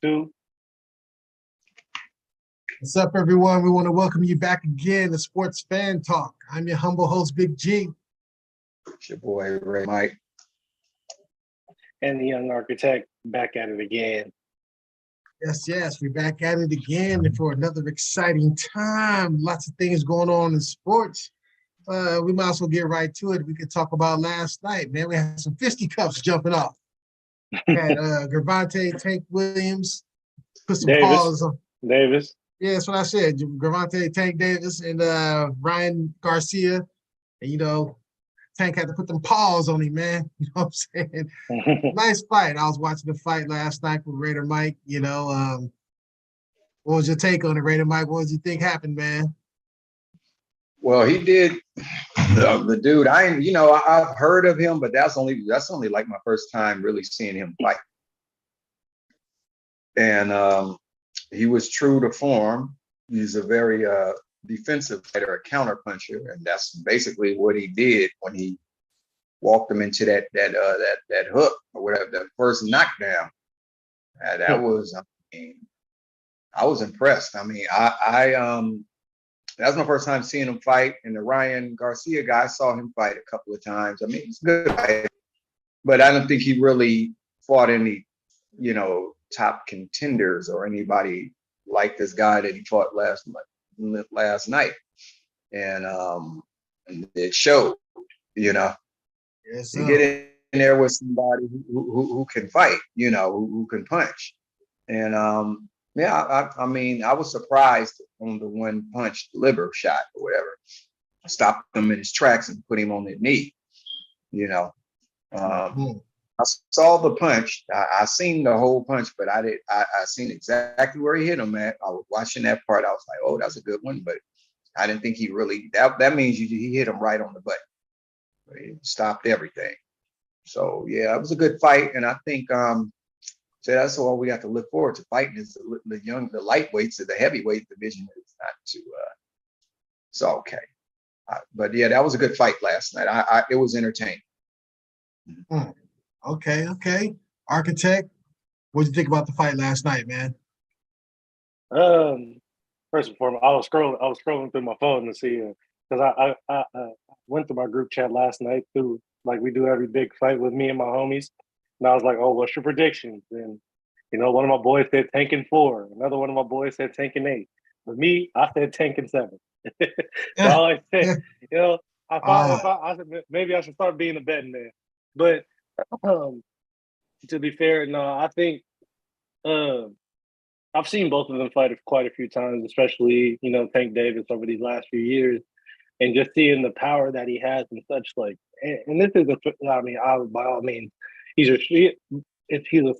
two. What's up, everyone? We want to welcome you back again to Sports Fan Talk. I'm your humble host, Big G. It's your boy, Ray Mike. And the young architect back at it again. Yes, we're back at it again for another exciting time. Lots of things going on in sports. We might as well get right to it. We could talk about last night, man. We had some fisticuffs jumping off. We had Gervonta Tank Williams put some paws on. Davis. Yeah, that's what I said. Gervonta Tank Davis and Ryan Garcia. And, Tank had to put them paws on him, man. You know what I'm saying? Nice fight. I was watching the fight last night with Raider Mike. What was your take on it, Raider Mike? What did you think happened, man? Well, he did. The dude, I've heard of him, but that's only like my first time really seeing him fight. And he was true to form. He's a very defensive fighter, a counter puncher, and that's basically what he did when he walked him into that hook or whatever, that first knockdown. That was, I was impressed. I mean, that was my first time seeing him fight. And the Ryan Garcia guy, I saw him fight a couple of times. I mean, he's a good fight, but I don't think he really fought any, top contenders or anybody like this guy that he fought last night. And it showed, Yes, to get in there with somebody who can fight, who can punch. And I mean, I was surprised on the one punch liver shot or whatever. I stopped him in his tracks and put him on the knee. I saw the punch. I seen the whole punch, but I seen exactly where he hit him at. I was watching that part. I was like, oh, that's a good one. But I didn't think he really, that means he hit him right on the butt. He stopped everything. So, yeah, it was a good fight. And I think, so that's all we have to look forward to fighting is the lightweights of the heavyweight division. It's not too, it's okay. But yeah, that was a good fight last night. It was entertaining. Okay. Architect, what did you think about the fight last night, man? First and foremost, I was scrolling through my phone to see because I went through my group chat last night through like we do every big fight with me and my homies, and I was like, oh, what's your predictions? And one of my boys said Tank and 4, another one of my boys said Tank and 8. But me, I said Tank and 7. That's all I said. I said maybe I should start being a betting man. But to be fair, no, I think I've seen both of them fight quite a few times, especially Tank Davis over these last few years, and just seeing the power that he has and such. Like, and this is by all means, he's a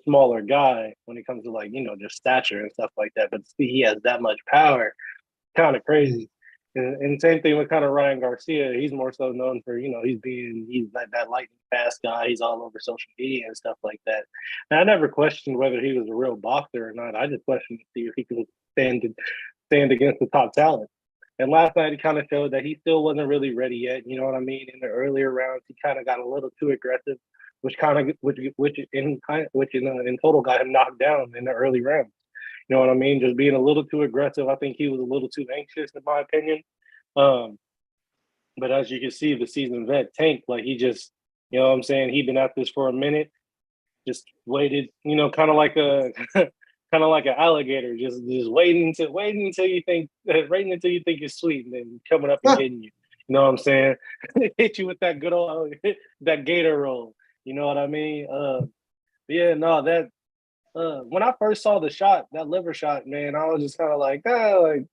smaller guy when it comes to just stature and stuff like that. But see, he has that much power, kind of crazy. And same thing with kind of Ryan Garcia. He's more so known for, he's that lightning fast guy. He's all over social media and stuff like that. And I never questioned whether he was a real boxer or not. I just questioned to see if he could stand against the top talent. And last night he kind of showed that he still wasn't really ready yet. You know what I mean? In the earlier rounds, he kind of got a little too aggressive, which in total got him knocked down in the early rounds. You know what I mean? Just being a little too aggressive. I think he was a little too anxious, in my opinion. But as you can see, the seasoned vet Tank, like he just, what I'm saying, he'd been at this for a minute, just waited, kind of like an alligator, just waiting until you think it's sweet, and then coming up and hitting you. You know what I'm saying? Hit you with that good old that gator roll. You know what I mean? When I first saw the shot, that liver shot, man, I was just kind of like, I was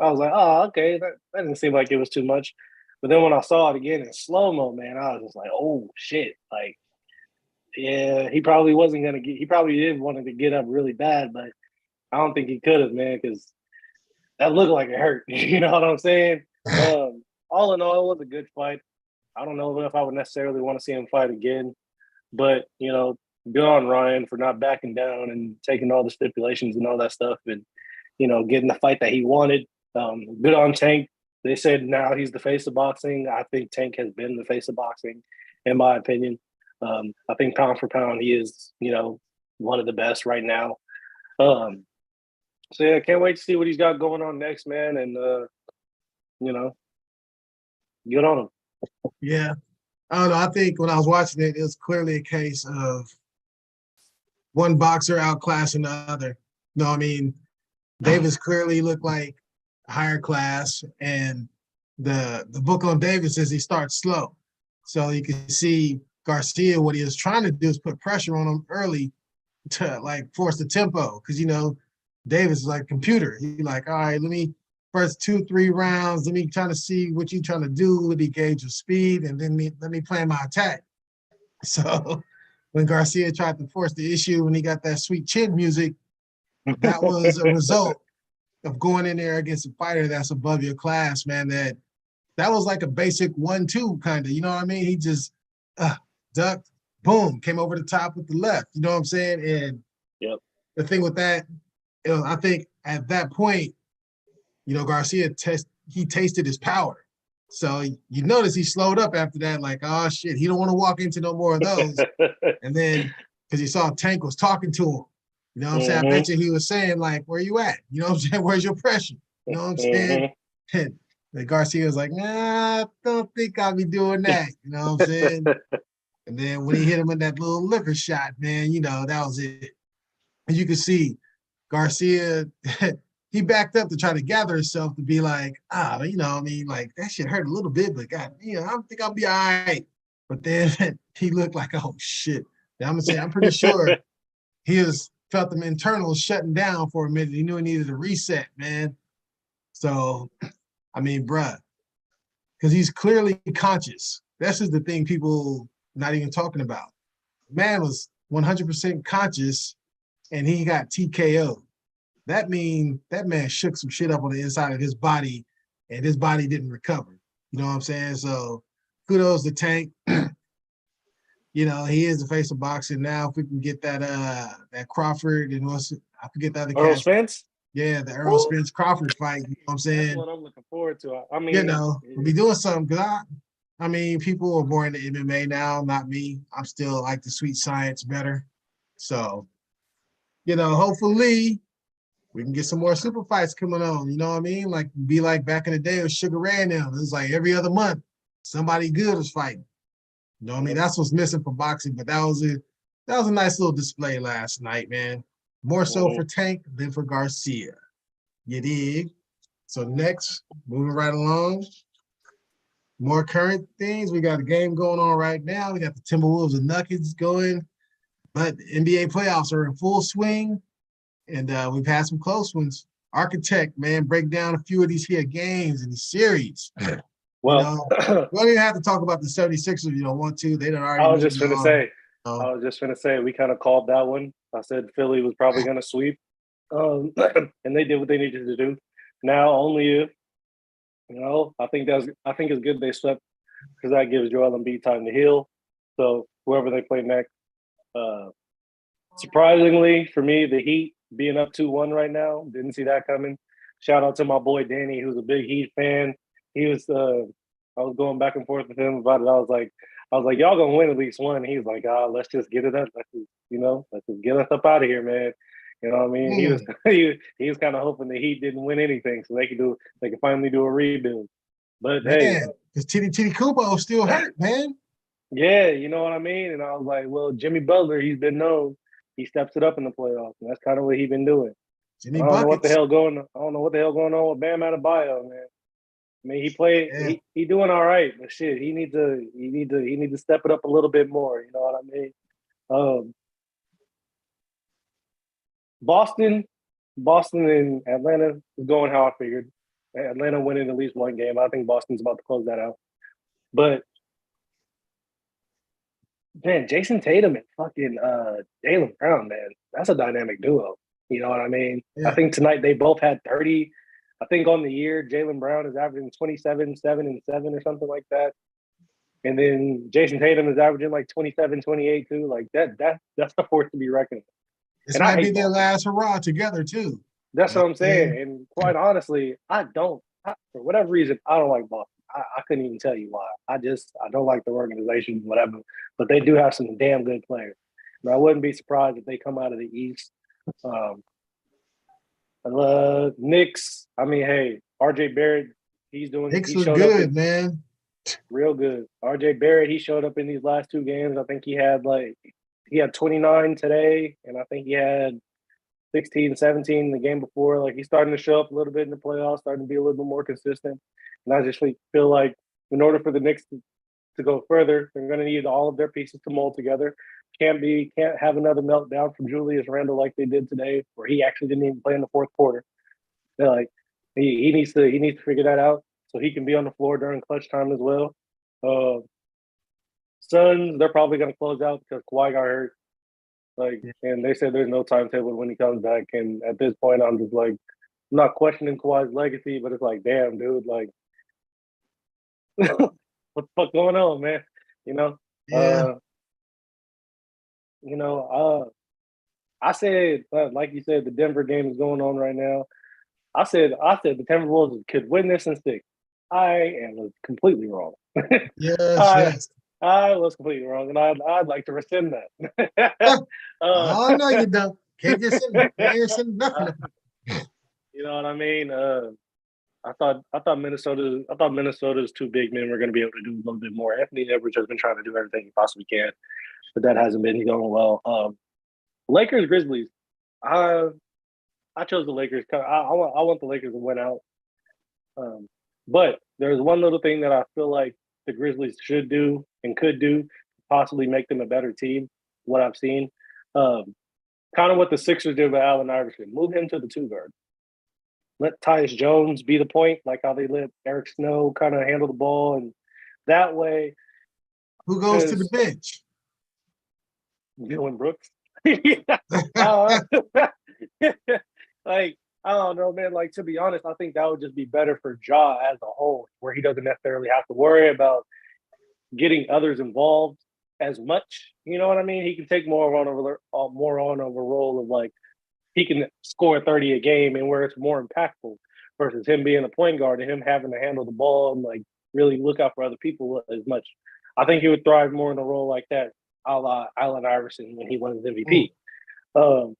like, oh, okay, that didn't seem like it was too much. But then when I saw it again in slow-mo, man, I was just like, oh, shit. Like, yeah, he probably did want to get up really bad, but I don't think he could have, man, because that looked like it hurt. You know what I'm saying? All in all, it was a good fight. I don't know if I would necessarily want to see him fight again, but, good on Ryan for not backing down and taking all the stipulations and all that stuff and, getting the fight that he wanted. Good on Tank. They said now he's the face of boxing. I think Tank has been the face of boxing, in my opinion. I think pound for pound, he is, one of the best right now. So yeah, can't wait to see what he's got going on next, man. And you know, good on him. Yeah. I don't know. I think when I was watching it, it was clearly a case of one boxer outclassing the other. You know what I mean? Davis clearly looked like higher class, and the book on Davis says he starts slow. So you can see Garcia, what he was trying to do is put pressure on him early to like force the tempo. Cause Davis is like a computer. He like, all right, let me first 2-3 rounds, let me try to see what you're trying to do, let me gauge your speed, and then let me plan my attack. So when Garcia tried to force the issue when he got that sweet chin music, that was a result of going in there against a fighter that's above your class, man. That was like a basic 1-2 kind of, you know what I mean? He just ducked, boom, came over the top with the left. You know what I'm saying? And Yep. the thing with that, I think at that point, Garcia tasted his power. So you notice he slowed up after that, like, oh shit, he don't want to walk into no more of those. And then because he saw Tank was talking to him, you know what I'm saying? I bet you he was saying, like, where you at? You know what I'm saying? Where's your pressure? You know what I'm saying? And Garcia was like, nah, I don't think I'll be doing that. You know what I'm saying? And then when he hit him with that little liver shot, man, that was it. And you could see Garcia, he backed up to try to gather himself to be like, like that shit hurt a little bit, but God, I think I'll be all right. But then he looked like, oh shit. Now, I'm pretty sure he felt them internals shutting down for a minute. He knew he needed a reset, man. So, bruh, because he's clearly conscious. This is the thing people not even talking about. Man was 100% conscious, and he got TKO. That means that man shook some shit up on the inside of his body, and his body didn't recover. You know what I'm saying? So kudos to Tank. He is the face of boxing now. If we can get that Crawford and I forget the other Earl cats. Spence? Yeah, the Earl Spence Crawford fight. You know what I'm saying? That's what I'm looking forward to. We'll be doing something because people are more into MMA now, not me. I'm still like the sweet science better. So, hopefully we can get some more super fights coming on. You know what I mean? Like be like back in the day with Sugar Ray and them. It was like every other month somebody good was fighting. You know what I mean? That's what's missing for boxing. But that was a nice little display last night, man. More so for Tank than for Garcia. You dig? So next, moving right along. More current things. We got a game going on right now. We got the Timberwolves and Nuggets going, but the NBA playoffs are in full swing, and we've had some close ones. Architect, man, break down a few of these here games and these series. Well, we don't even have to talk about the 76ers if you don't want to. They done already. I was just gonna say we kind of called that one. I said Philly was probably gonna sweep, and they did what they needed to do. Now only if I think it's good they swept because that gives Joel Embiid time to heal. So whoever they play next, surprisingly for me, the Heat being up 2-1 right now, didn't see that coming. Shout out to my boy Danny, who's a big Heat fan. He was I was going back and forth with him about it. I was like, y'all gonna win at least one. And he was like, let's just get it up. Let's just get us up out of here, man. You know what I mean? He was he was kind of hoping the Heat didn't win anything, so they could finally do a rebuild. But man, hey, because Titty Kubo still hurt, man. Yeah, you know what I mean? And I was like, well, Jimmy Butler, he's been known. He steps it up in the playoffs, and that's kind of what he's been doing. Jimmy I don't know what the Buckets. hell going on with Bam Adebayo, man. I mean, he doing all right, but shit, he need to step it up a little bit more. You know what I mean? Boston and Atlanta is going how I figured. Atlanta winning at least one game. I think Boston's about to close that out. But man, Jason Tatum and fucking Jaylen Brown, man, that's a dynamic duo. You know what I mean? Yeah. I think tonight they both had 30. I think on the year, Jaylen Brown is averaging 27, 7, and 7 or something like that. And then Jason Tatum is averaging like 27, 28 too. Like that's the force to be reckoned with. This might be their last hurrah together too. That's what I'm saying. And quite honestly, for whatever reason, I don't like Boston. I couldn't even tell you why. I don't like the organization, whatever. But they do have some damn good players. But I wouldn't be surprised if they come out of the East Knicks. I mean, hey, RJ Barrett, he Knicks was showed up good, man. real good. RJ Barrett, he showed up in these last two games. I think he had 29 today, and I think he had 16, 17 the game before. Like he's starting to show up a little bit in the playoffs, starting to be a little bit more consistent. And I just feel like in order for the Knicks to go further, they're going to need all of their pieces to mold together. Can't have another meltdown from Julius Randle like they did today, where he actually didn't even play in the fourth quarter. They're like he needs to figure that out so he can be on the floor during clutch time as well. Uh, Suns, they're probably going to close out because Kawhi got hurt. Like, and they said there's no timetable when he comes back. And at this point, I'm just like, I'm not questioning Kawhi's legacy, but it's like, damn, dude, like, what the fuck going on, man? You know, Yeah. you know, I said, like you said, the Denver game is going on right now. I said the Timberwolves could win this in six. I was completely wrong. Yes, I yes. I was completely wrong, and I'd like to rescind that. Oh no, you don't. Can't rescind nothing. You know what I mean? I thought Minnesota's two big men were going to be able to do a little bit more. Anthony Edwards has been trying to do everything he possibly can, but that hasn't been going well. Lakers Grizzlies. I chose the Lakers. I want the Lakers to win out. But there's one little thing that I feel like the Grizzlies should do and could do, possibly make them a better team. What I've seen, kind of what the Sixers did with Allen Iverson, move him to the two guard. Let Tyus Jones be the point, like how they let Eric Snow kind of handle the ball, and that way, Who goes to the bench? Dylan Brooks. uh, like I don't know, man. Like to be honest, I think that would just be better for Ja as a whole, where he doesn't necessarily have to worry about getting others involved as much. You know what I mean? He can take more on of a role of like he can score 30 a game and where it's more impactful versus him being a point guard and him having to handle the ball and like really look out for other people as much. I think he would thrive more in a role like that, a la Allen Iverson when he won his MVP. Um,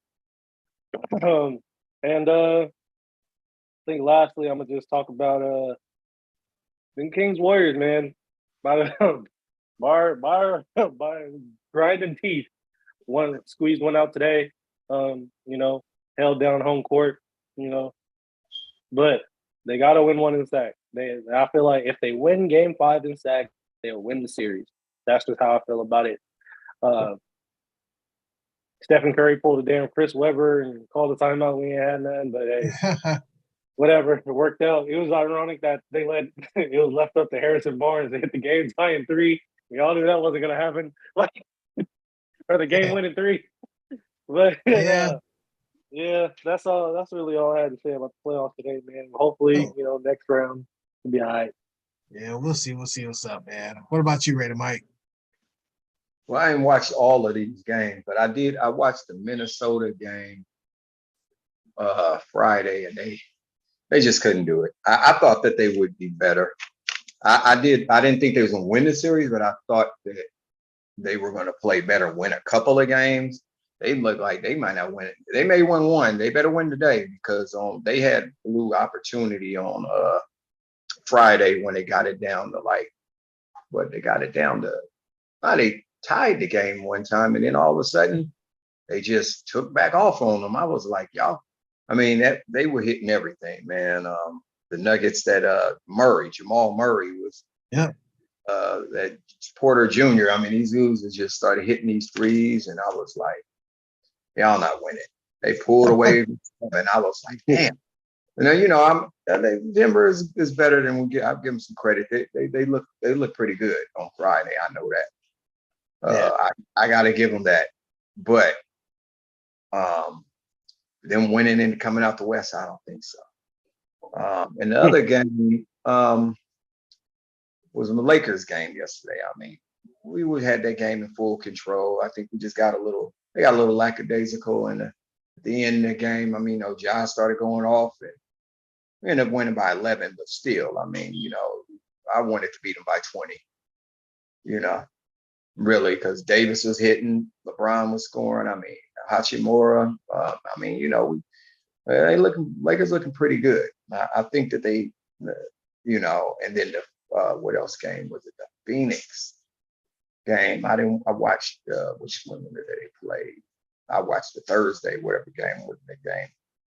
and I think lastly, I'm gonna just talk about the Kings Warriors, man. By the by grinding teeth. One squeezed one out today. You know, held down home court. You know, but they got to win one in sack. I feel like if they win Game 5 in sack, they'll win the series. That's just how I feel about it. Stephen Curry pulled a damn Chris Webber and called a timeout. We ain't had none, but hey, whatever. It worked out. It was ironic that they let it was left up to Harrison Barnes to hit the game tying three. We all knew that wasn't going to happen. Like, or the game winning three. But yeah, that's all. That's really all I had to say about the playoffs today, man. Hopefully, next round will be all right. Yeah, we'll see. We'll see what's up, man. What about you, Raider Mike? Well, I didn't watch all of these games, but I did. I watched the Minnesota game Friday, and they just couldn't do it. I thought that they would be better. I didn't think they was gonna win the series, but I thought that they were gonna play better, win a couple of games. They look like they might not win it. They may win one. They better win today because they had blue opportunity on Friday when they got it down to they got it down to. They tied the game one time, and then all of a sudden they just took back off on them. I was like, y'all. I mean, that they were hitting everything, man. The Nuggets that Jamal Murray was. Yeah. That Porter Jr. I mean, these dudes just started hitting these threes, and I was like, y'all not winning. They pulled away, and I was like, damn. Denver is better than we get. I'll give them some credit. They look pretty good on Friday. I know that. I got to give them that. But them winning and coming out the West, I don't think so. And the other game was the Lakers game yesterday. I mean, we had that game in full control. I think we just got they got a little lackadaisical at the end of the game. I mean, Ja started going off, and we ended up winning by 11, but still, I mean, I wanted to beat them by 20, really, because Davis was hitting, LeBron was scoring. I mean, Hachimura, Lakers looking pretty good. I think that they, and then what else game was it? The Phoenix game. I watched which one did they play? I watched the Thursday, whatever game was the game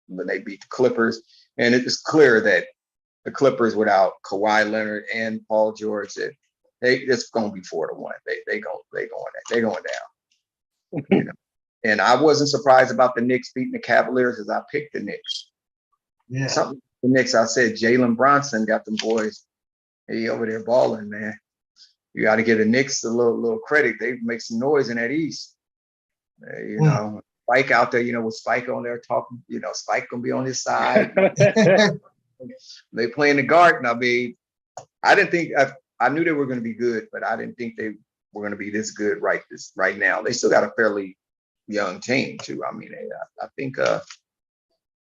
when they beat the Clippers, and it is clear that the Clippers without Kawhi Leonard and Paul George, it's going to be 4-1. They going down. You know? And I wasn't surprised about the Knicks beating the Cavaliers as I picked the Knicks. Yeah. Something the Knicks, I said Jalen Bronson got them boys. He over there balling, man. You got to give the Knicks a little credit. They make some noise in that East. Spike out there, with Spike on there talking, Spike gonna be on his side. They playing the Garden. I mean, I didn't think I knew they were going to be good, but I didn't think they were going to be this good right now. They still got a fairly young team too. I mean, I think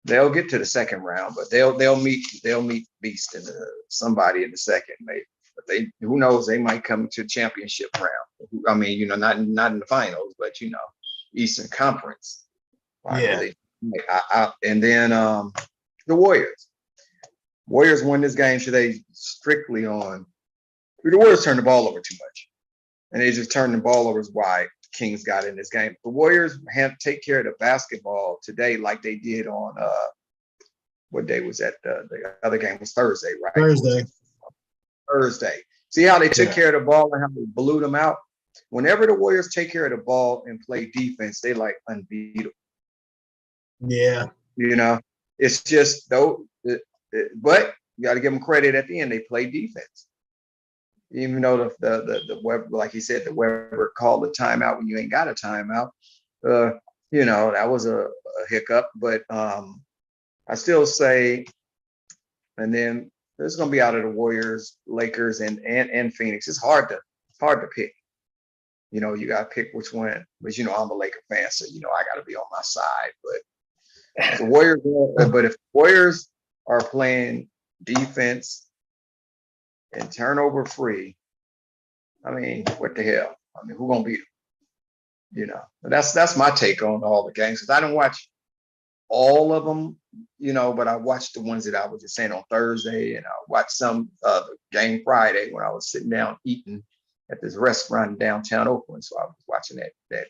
they'll get to the second round, but they'll meet Beast and somebody in the second, maybe. But who knows? They might come to championship round. I mean, not in the finals, but Eastern Conference. Yeah. And then the Warriors. Warriors won this game today strictly on. The Warriors turned the ball over too much, and they just turned the ball over is why the Kings got in this game. The Warriors have to take care of the basketball today, like they did on what day was that? The other game was Thursday, right? Thursday. See how they took care of the ball and how they blew them out. Whenever the Warriors take care of the ball and play defense, they like unbeatable. Yeah. It's just though. But you got to give them credit at the end. They play defense, even though the Weber, like he said, the Weber called the timeout when you ain't got a timeout. That was a hiccup. But I still say, and then there's going to be out of the Warriors, Lakers, and Phoenix. It's hard to pick. You got to pick which one. But I'm a Laker fan, so I got to be on my side. But the Warriors, but if the Warriors are playing defense and turnover free, I mean, what the hell? I mean, who gonna beat them? That's my take on all the games, because I didn't watch all of them, but I watched the ones that I was just saying on Thursday, and I watched some the game Friday when I was sitting down eating at this restaurant in downtown Oakland. So I was watching that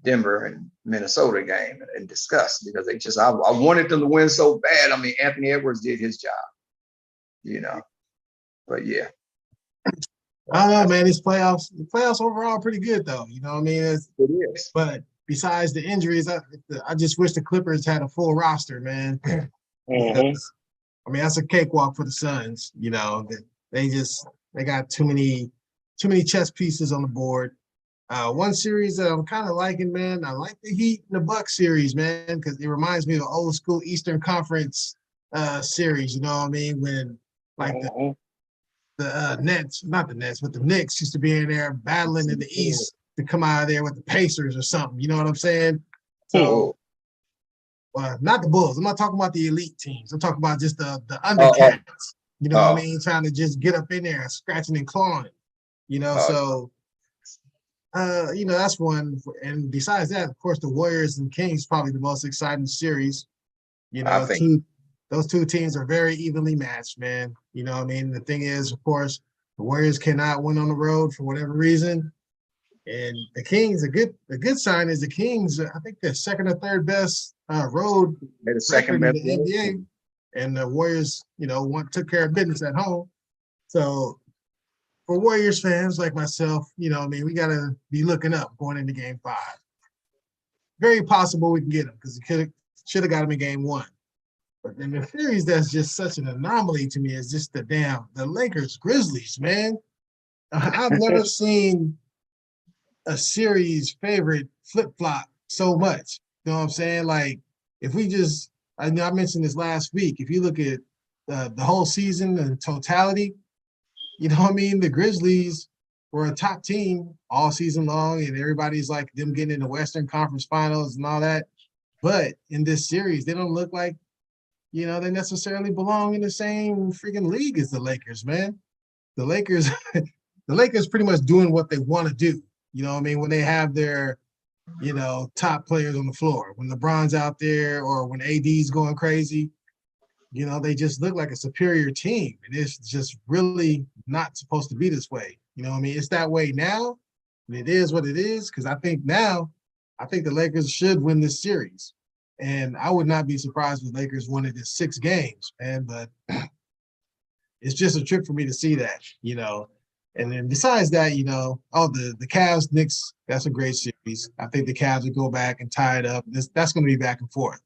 Denver and Minnesota game and discussed, because I wanted them to win so bad. I mean, Anthony Edwards did his job, but yeah. I don't know, man. The playoffs overall are pretty good though. You know what I mean? It is. But besides the injuries, I just wish the Clippers had a full roster, man. Because, I mean, that's a cakewalk for the Suns. They got too many chess pieces on the board. One series that I'm kind of liking, man, I like the Heat and the Bucks series, man, because it reminds me of old school Eastern Conference series, you know what I mean? When like the Nets, not the Nets, but the Knicks used to be in there battling in the East to come out of there with the Pacers or something, you know what I'm saying? So, not the Bulls. I'm not talking about the elite teams. I'm talking about just the undercats, you know what I mean? Trying to just get up in there, scratching and clawing, so... that's one. And besides that, of course, the Warriors and Kings probably the most exciting series. Those two teams are very evenly matched, man. You know what I mean? The thing is, of course, the Warriors cannot win on the road for whatever reason. And the Kings, a good sign is the Kings, I think they're second or third best road record in the NBA. And the Warriors, took care of business at home. So for Warriors fans like myself, we got to be looking up going into Game 5. Very possible we can get them, because we should have got them in Game 1. But then the series that's just such an anomaly to me is just the Lakers Grizzlies, man. I've never seen a series favorite flip-flop so much. You know what I'm saying? Like, if we just, I mentioned this last week, if you look at the whole season and totality, you know what I mean? The Grizzlies were a top team all season long, and everybody's like them getting in the Western Conference Finals and all that. But in this series, they don't look like, they necessarily belong in the same freaking league as the Lakers, man. The Lakers pretty much doing what they want to do. You know what I mean? When they have their top players on the floor. When LeBron's out there or when AD's going crazy, they just look like a superior team. And it's just really not supposed to be this way. You know what I mean? It's that way now, and it is what it is. Because I think the Lakers should win this series. And I would not be surprised if the Lakers won it in 6 games, man. But it's just a trip for me to see that. And then besides that, the Cavs, Knicks, that's a great series. I think the Cavs will go back and tie it up. That's going to be back and forth,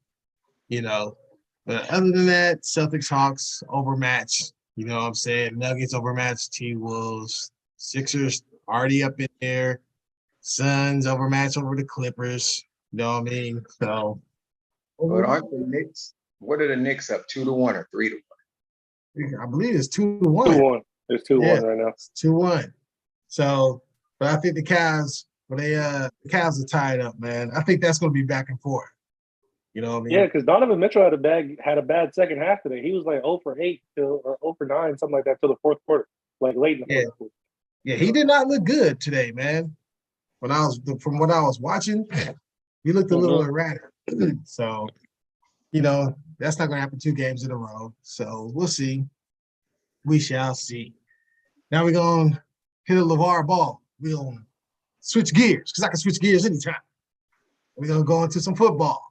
But other than that, Celtics, Hawks, overmatched. You know what I'm saying? Nuggets overmatched T-Wolves. Sixers already up in there. Suns overmatched over the Clippers. You know what I mean? So. But aren't the Knicks, what are the Knicks up, 2-1 or 3-1? I believe it's 2-1. 2-1. It's 2-1 right now. It's 2-1. So, but I think the Cavs, the Cavs are tied up, man. I think that's going to be back and forth. You know what I mean? Yeah, because Donovan Mitchell had a bad second half today. He was like 0 for 8 or 0 for 9, something like that, till the fourth quarter, like late in the fourth quarter. Yeah, he did not look good today, man. From what I was watching, he looked a little erratic. So, that's not going to happen 2 games in a row. So we'll see. We shall see. Now we're going to hit a LeVar Ball. We're going to switch gears because I can switch gears anytime. We're going to go into some football.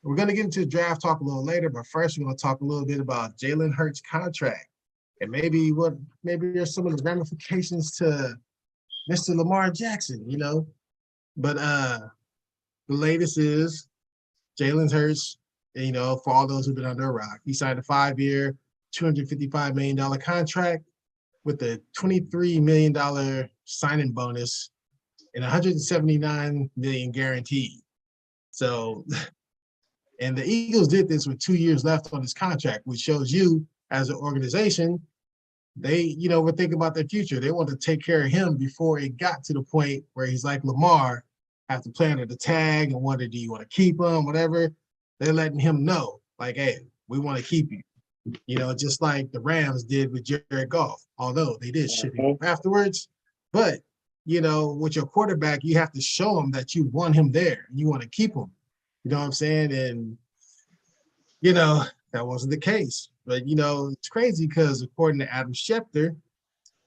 We're going to get into the draft talk a little later, but first we're going to talk a little bit about Jalen Hurts' contract and maybe there's some of the ramifications to Mr. Lamar Jackson, But the latest is Jalen Hurts, for all those who've been under a rock, he signed a 5-year, $255 million contract with a $23 million signing bonus and $179 million guaranteed. So, and the Eagles did this with 2 years left on his contract, which shows you as an organization, they, were thinking about their future. They want to take care of him before it got to the point where he's like Lamar, have to play under the tag and wonder, do you want to keep him, whatever. They're letting him know, like, hey, we want to keep you. Just like the Rams did with Jared Goff, although they did ship him afterwards. But, with your quarterback, you have to show him that you want him there and you want to keep him. You know what I'm saying? And, that wasn't the case. But, it's crazy because according to Adam Schefter,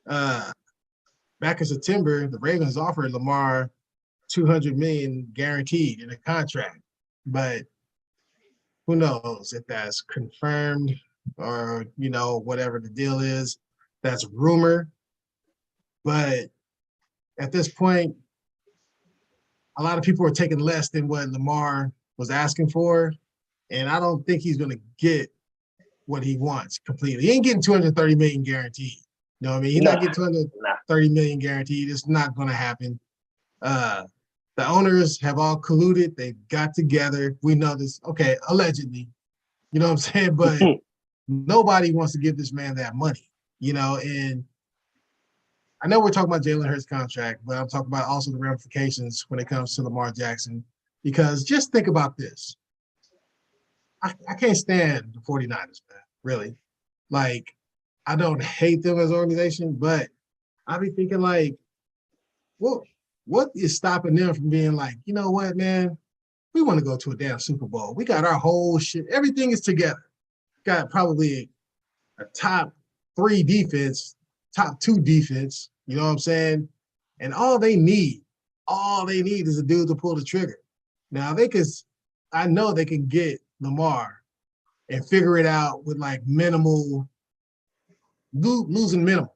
back in September, the Ravens offered Lamar $200 million guaranteed in a contract. But who knows if that's confirmed or, whatever the deal is. That's rumor. But at this point, a lot of people are taking less than what Lamar was asking for. And I don't think he's going to get what he wants completely. He ain't getting $230 million guaranteed. You know what I mean? He's not getting $230 million guaranteed. It's not going to happen. The owners have all colluded. They've got together. We know this. Okay, allegedly. You know what I'm saying? But nobody wants to give this man that money, and I know we're talking about Jalen Hurts' contract, but I'm talking about also the ramifications when it comes to Lamar Jackson. Because just think about this. I can't stand the 49ers, man, really. Like, I don't hate them as an organization, but I be thinking like, well, what is stopping them from being like, you know what, man? We want to go to a damn Super Bowl. We got our whole shit. Everything is together. Got probably a top 3 defense, top 2 defense. You know what I'm saying? And all they need is a dude to pull the trigger. Now I know they can get Lamar and figure it out with like losing minimal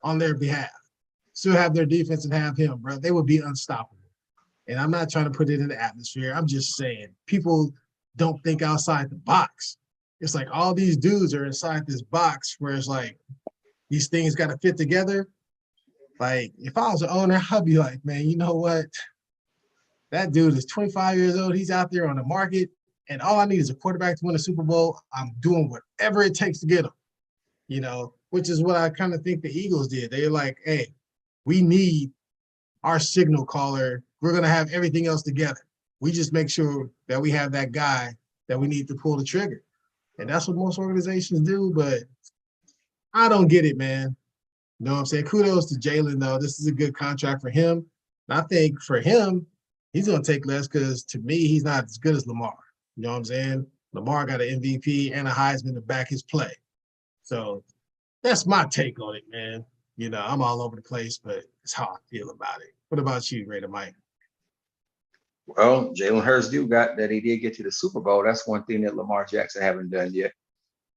on their behalf. Still have their defense and have him, bro. They would be unstoppable. And I'm not trying to put it in the atmosphere. I'm just saying people don't think outside the box. It's like all these dudes are inside this box where it's like these things got to fit together. Like if I was an owner, I'd be like, man, you know what? That dude is 25 years old. He's out there on the market. And all I need is a quarterback to win a Super Bowl. I'm doing whatever it takes to get him, which is what I kind of think the Eagles did. They're like, hey, we need our signal caller. We're going to have everything else together. We just make sure that we have that guy that we need to pull the trigger. And that's what most organizations do, but I don't get it, man. You know what I'm saying? Kudos to Jalen, though. This is a good contract for him. And I think for him, He's gonna take less because to me, he's not as good as Lamar. You know what I'm saying? Lamar got an MVP and a Heisman to back his play. So that's my take on it, man. You know, I'm all over the place, but it's how I feel about it. What about you, Raider Mike? Well, Jalen Hurts he did get to the Super Bowl. That's one thing that Lamar Jackson haven't done yet.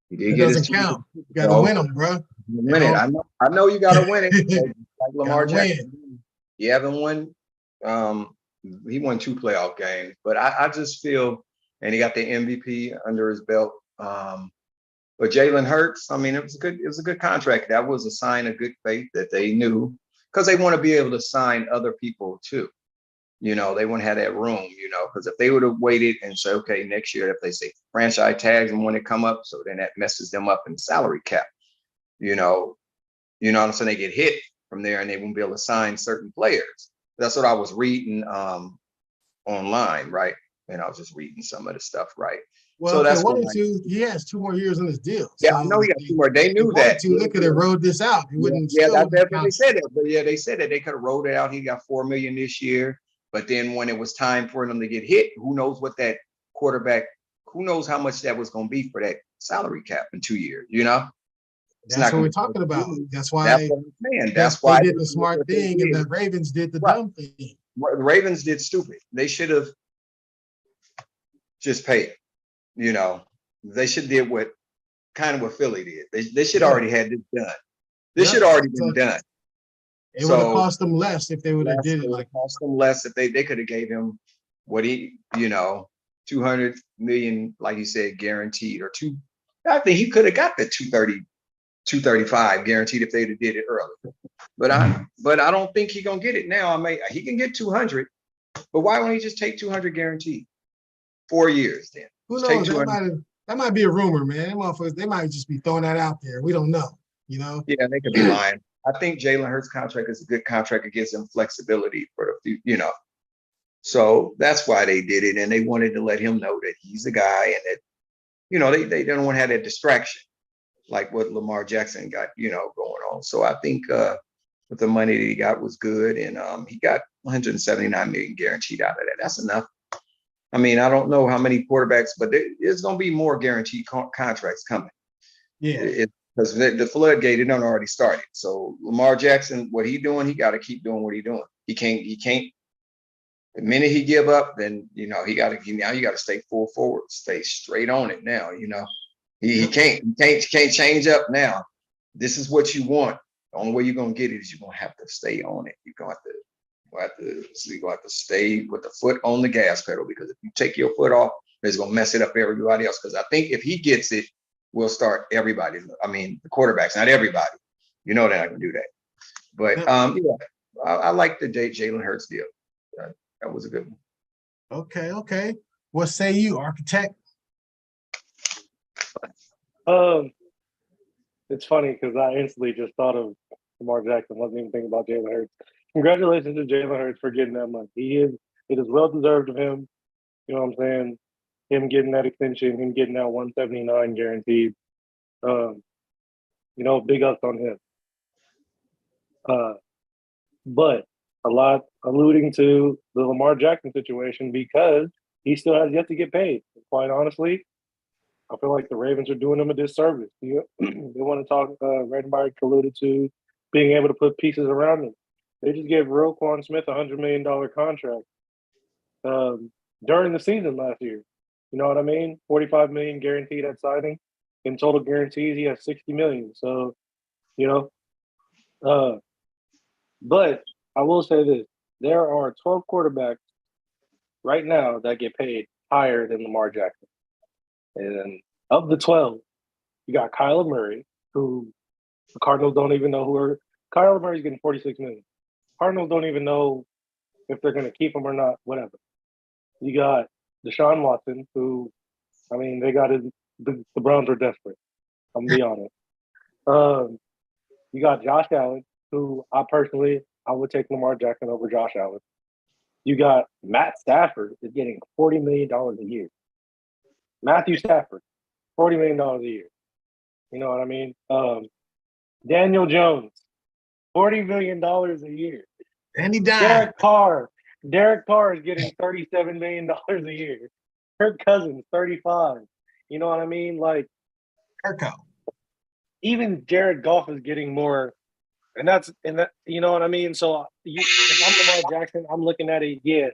He did It get his doesn't team to count. the Super You got to Bowl. win them, bro. Win it. I know you got to win it. Like Lamar Gotta Jackson, win. he haven't won. He won 2 playoff games, but I just feel, and he got the MVP under his belt. But Jalen Hurts, I mean, it was a good contract. That was a sign of good faith that they knew, because they want to be able to sign other people too. You know, they want to have that room, you know, because if they would have waited and say, okay, next year, if they say franchise tags and when they come up, so then that messes them up in the salary cap, you know what I'm saying? They get hit from there and they won't be able to sign certain players. That's what I was reading online, right? And I was just reading some of the stuff, right? Well, So if they that's what wanted to, he has 2 more years on his deal. yeah, So I know he got 2 more. They if they knew wanted that. to, they could have rode this out. It wouldn't Yeah, still that's what they count. said that. But yeah, they said that they could have rolled it out. He got $4 million this year. But then when it was time for them to get hit, who knows what that quarterback, who knows how much that was going to be for that salary cap in 2 years, you know? It's That's not what we're going to talking about. That's That's why what I'm saying. That's they why did the did smart what they thing and did. the Ravens did the Right. dumb thing. The Ravens did stupid. They should have just paid, you know. They should did what Philly did. They should already had this done. This should already been done. It would have cost them less if they would have did it like cost them less if they could have gave him what he, 200 million, like you said, guaranteed, or two. I think he could have got the 230, 235 guaranteed if they'd have did it early. But I don't think he's gonna get it now. He can get 200, but why won't he just take 200 guaranteed? 4 years then. Who knows? That might be a rumor, man. They might just be throwing that out there. We don't know, you know? Yeah, they could be lying. I think Jalen Hurts' contract is a good contract. It gives them flexibility for the, So that's why they did it, and they wanted to let him know that he's the guy, and that they don't want to have that distraction like what Lamar Jackson got going on. So I think with the money that he got was good, and he got 179 million guaranteed out of that. That's enough. I mean, I don't know how many quarterbacks, but there's going to be more guaranteed contracts coming. Yeah. Because the floodgate it done already started. So Lamar Jackson, what he doing, he got to keep doing what he doing. He can't. The minute he give up, then you got to stay full forward, stay straight on it now. He can't change up now. This is what you want. The only way you're gonna get it is you're gonna have to stay on it. You're gonna have to stay with the foot on the gas pedal, because if you take your foot off, it's gonna mess it up everybody else. Because I think if he gets it, we'll start everybody. I mean, the quarterbacks, not everybody. They're not gonna do that. But I like the Jalen Hurts deal. That was a good one. Okay. What say you, architect? It's funny because I instantly just thought of Lamar Jackson. Wasn't even thinking about Jalen Hurts. Congratulations to Jalen Hurts for getting that money. It is well deserved of him. You know what I'm saying? Him getting that extension, him getting that 179 guaranteed. Big ups on him. But a lot alluding to the Lamar Jackson situation, because he still has yet to get paid. Quite honestly, I feel like the Ravens are doing him a disservice. They want to talk, Redenbacher alluded to being able to put pieces around him. They just gave Roquan Smith a $100 million contract during the season last year. You know what I mean? $45 million guaranteed at signing. In total guarantees, he has $60 million. So, but I will say this. There are 12 quarterbacks right now that get paid higher than Lamar Jackson. And of the 12, you got Kyler Murray, who the Cardinals don't even know Kyler Murray's getting $46 million. Cardinals don't even know if they're going to keep him or not, whatever. You got Deshaun Watson, who, they got the Browns are desperate. I'm going to be honest. You got Josh Allen, who I would take Lamar Jackson over Josh Allen. You got Matt Stafford is getting $40 million a year. Matthew Stafford, $40 million a year. You know what I mean? Daniel Jones, $40 million a year. And he died. Derek Carr, Derek Carr is getting $37 million a year. Kirk Cousins, 35. You know what I mean? Like, Kirko. even Jared Goff is getting more, and that you know what I mean. So if I'm Lamar Jackson, I'm looking at it. Yeah,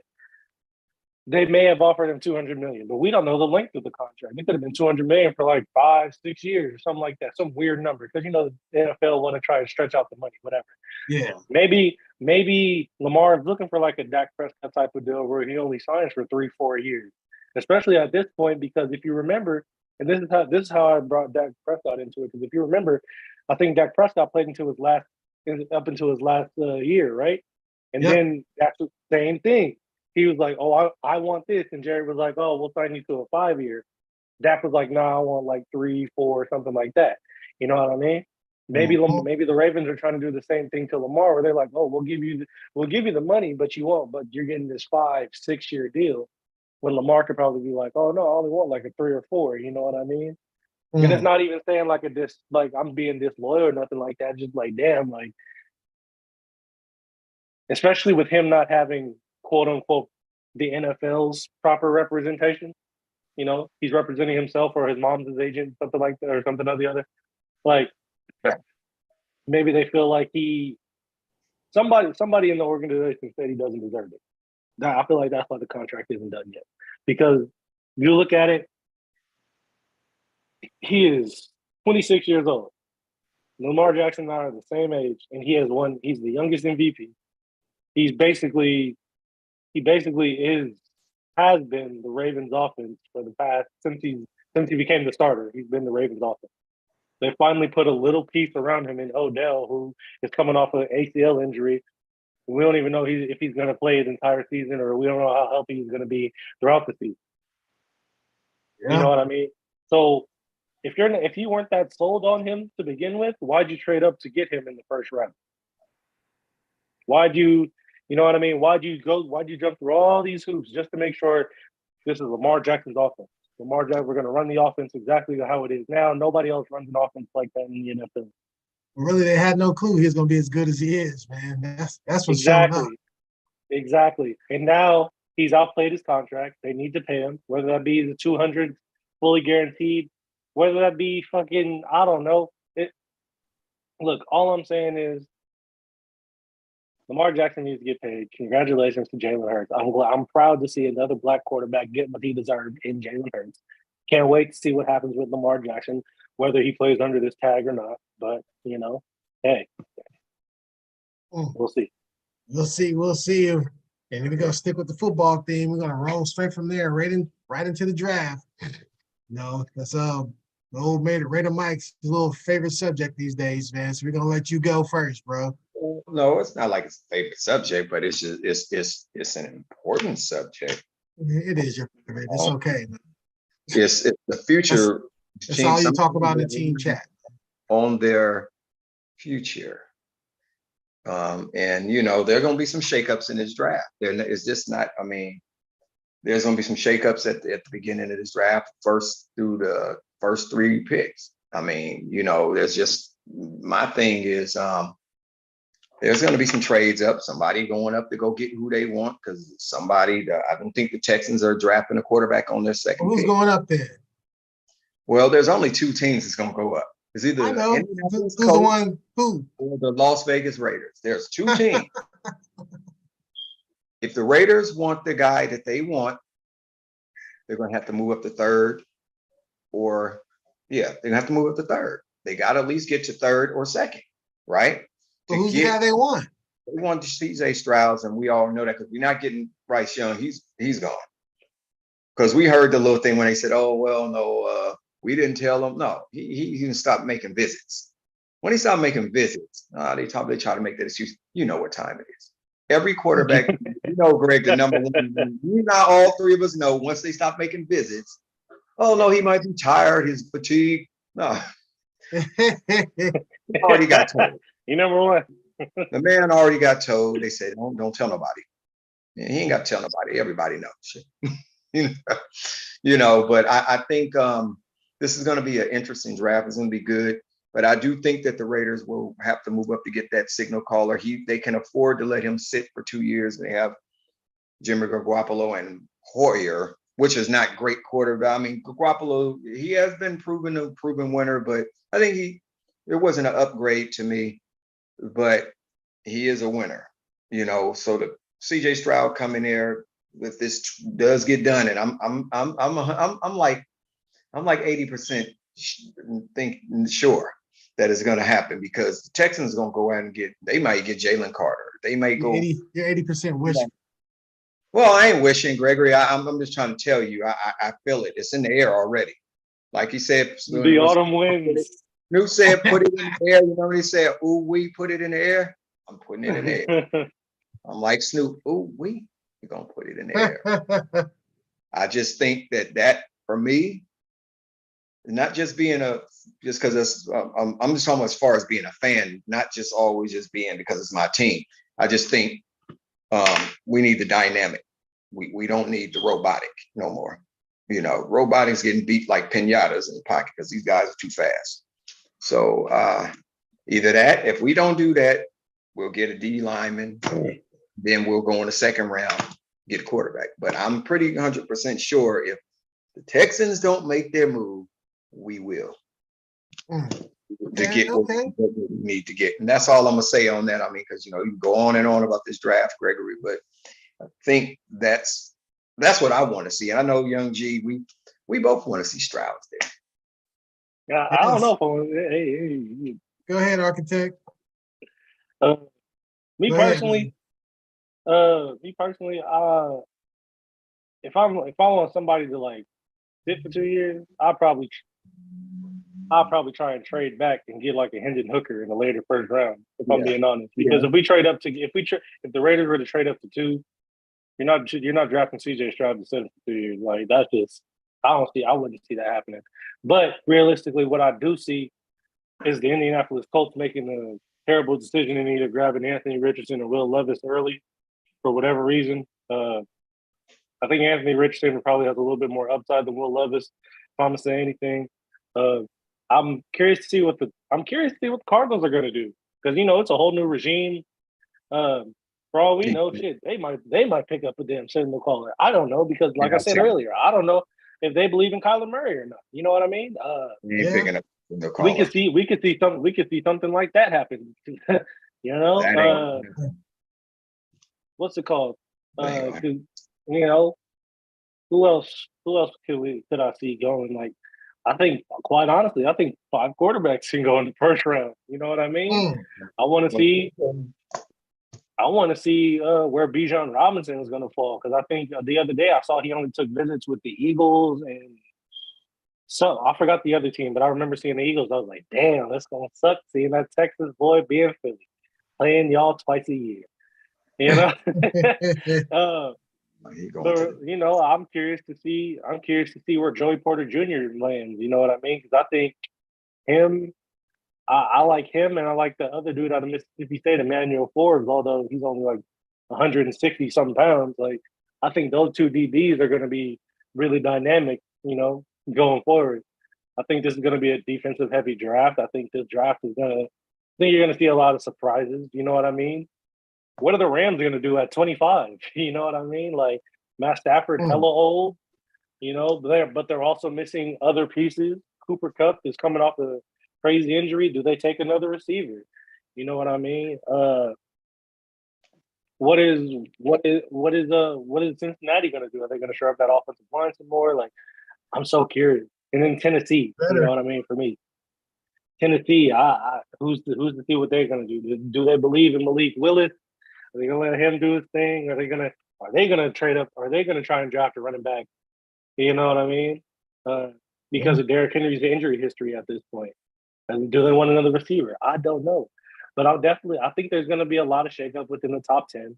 they may have offered him $200 million, but we don't know the length of the contract. It could have been $200 million for like 5-6 years or something like that, some weird number. Because the NFL want to try to stretch out the money, whatever. Yeah. Maybe Lamar is looking for like a Dak Prescott type of deal where he only signs for 3-4 years, especially at this point. Because if you remember, and this is how I brought Dak Prescott into it. Because if you remember, I think Dak Prescott played up until his last year, right? And then that's the same thing. He was like, "Oh, I want this," and Jerry was like, "Oh, we'll sign you to a 5-year." Dak was like, "Nah, I want like 3, 4, something like that." You know what I mean? Maybe the Ravens are trying to do the same thing to Lamar, where they're like, "Oh, we'll give you the money, but you're getting this 5-6 year deal." When Lamar could probably be like, "Oh no, I only want like a 3 or 4." You know what I mean? And it's not even saying like like I'm being disloyal or nothing like that. Just like, damn, like, especially with him not having quote unquote the NFL's proper representation. He's representing himself or his mom's his agent, something like that, or something or the other. Like, maybe they feel like somebody in the organization said he doesn't deserve it. I feel like that's why the contract isn't done yet. Because you look at it, he is 26 years old. Lamar Jackson and I are the same age, and he's the youngest MVP. He basically has been the Ravens offense for the past since he became the starter. He's been the Ravens offense. They finally put a little piece around him in Odell, who is coming off an ACL injury. We don't even know if he's going to play his entire season, or we don't know how healthy he's going to be throughout the season. Yeah. You know what I mean? So if you weren't that sold on him to begin with, why'd you trade up to get him in the first round? You know what I mean? Why'd you jump through all these hoops just to make sure this is Lamar Jackson's offense? Lamar Jackson, we're going to run the offense exactly how it is now. Nobody else runs an offense like that in the NFL. Really, they had no clue he was going to be as good as he is, man. That's what's exactly. showing up. Exactly. And now he's outplayed his contract. They need to pay him, whether that be the 200 fully guaranteed, whether that be fucking, I don't know. Look, all I'm saying is Lamar Jackson needs to get paid. Congratulations to Jalen Hurts. I'm proud to see another black quarterback get what he deserved in Jalen Hurts. Can't wait to see what happens with Lamar Jackson, whether he plays under this tag or not. But, hey, we'll see. We'll see. And we're going to stick with the football theme. We're going to roll straight from there, right into the draft. That's the old Raider Mike's little favorite subject these days, man. So we're going to let you go first, bro. No, it's not like it's a favorite subject, but it's just it's an important subject. It is your favorite. It's okay, man. It's the future. That's all you talk about in the team chat. On their future. And there are going to be some shakeups in this draft. It's just not, there's going to be some shakeups at the beginning of this draft, first through the first 3 picks. There's just, my thing is, there's going to be some trades up, somebody going up to go get who they want, because I don't think the Texans are drafting a quarterback on their second pick. Who's going up there? Well, there's only 2 teams that's going to go up. It's either who's the one who or the Las Vegas Raiders. There's 2 teams. If the Raiders want the guy that they want, they're going to have to move up to 3rd, they're going to have to move up to 3rd. They got to at least get to 3rd or 2nd, right? Well, who's the guy they want? They want CJ Stroud, and we all know that because we're not getting Bryce Young. He's gone. Because we heard the little thing when they said, "Oh well, no, we didn't tell him." No, he didn't stop making visits. When he stopped making visits, they try to make that excuse. You know what time it is. Every quarterback, Greg, the number one. Not all 3 of us know once they stop making visits. Oh no, he might be tired. His fatigue. No, already got told. You number one. The man already got told. They said, "Don't tell nobody." And he ain't got to tell nobody. Everybody knows. But I think this is going to be an interesting draft. It's going to be good. But I do think that the Raiders will have to move up to get that signal caller. They can afford to let him sit for 2 years. They have Jimmy Garoppolo and Hoyer, which is not great quarterback. I mean, Garoppolo, he has been a proven winner, but I think it wasn't an upgrade to me, but he is a winner, so the CJ Stroud coming there with this does get done. And I'm like 80% sure that it's going to happen, because the Texans going to go out and they might get Jalen Carter. They might go. You're 80% wishing. Well, I ain't wishing, Gregory. I'm just trying to tell you. I feel it. It's in the air already. Like he said, the autumn winds. Snoop said, "Put it in the air." You know what he said? "Ooh, we put it in the air." I'm putting it in the air. I'm like Snoop. Ooh, we're gonna put it in the air. I just think that for me, not just being just because it's I'm just talking as far as being a fan, not just always just being because it's my team. I just think we need the dynamic. We don't need the robotic no more. Robotics getting beat like pinatas in the pocket because these guys are too fast. So either that, if we don't do that, we'll get a D lineman, then we'll go in the second round, get a quarterback. But I'm pretty 100% sure if the Texans don't make their move, we will. To get what we need to get. And that's all I'm gonna say on that. I mean, because you can go on and on about this draft, Gregory, but I think that's what I want to see. And I know Young G, we both want to see Stroud there. Yeah, I don't know if hey. Go ahead, architect. Me personally, if I want somebody to like sit for 2 years, I'll probably try and trade back and get like a Hendon Hooker in the later first round, if I'm being honest. Because if the Raiders were to trade up to 2, you're not drafting CJ Stroud to sit for 2 years. Like that's just I wouldn't see that happening. But realistically, what I do see is the Indianapolis Colts making a terrible decision in either grabbing Anthony Richardson or Will Levis early for whatever reason. I think Anthony Richardson probably has a little bit more upside than Will Levis, if I'm gonna say anything. I'm curious to see what the Cardinals are going to do, because it's a whole new regime. For all we know, shit, they might pick up a damn signal caller. I don't know, because like I said earlier, I don't know if they believe in Kyler Murray or not. You know what I mean? Picking up we could see something like that happen. What's it called? Who else could I see going? Like, I think, quite honestly, 5 quarterbacks can go in the first round. You know what I mean? I want to see where Bijan Robinson is going to fall, because I think the other day I saw he only took visits with the Eagles, and so I forgot the other team, but I remember seeing the Eagles. I was like, damn, that's going to suck seeing that Texas boy be in Philly, playing y'all twice a year. But I'm curious to see where Joey Porter Jr. lands. You know what I mean? Because I think him, I like him, and I like the other dude out of Mississippi State, Emmanuel Forbes. Although he's only like 160 some pounds, like I think those 2 DBs are going to be really dynamic. Going forward. I think this is going to be a defensive heavy draft. I think this draft is going to. I think you're going to see a lot of surprises. You know what I mean? What are the Rams going to do at 25? You know what I mean? Like, Matt Stafford, hella old, but they're also missing other pieces. Cooper Kupp is coming off a crazy injury. Do they take another receiver? You know what I mean? What is Cincinnati going to do? Are they going to shore up that offensive line some more? Like, I'm so curious. And then Tennessee, you know what I mean? For me, Tennessee, who's to see what they're going to do? Do they believe in Malik Willis? Are they gonna let him do his thing? Are they gonna trade up? Are they gonna try and draft a running back? You know what I mean? Because of Derrick Henry's injury history at this point. And do they want another receiver? I don't know. But I think there's gonna be a lot of shakeup within the top 10,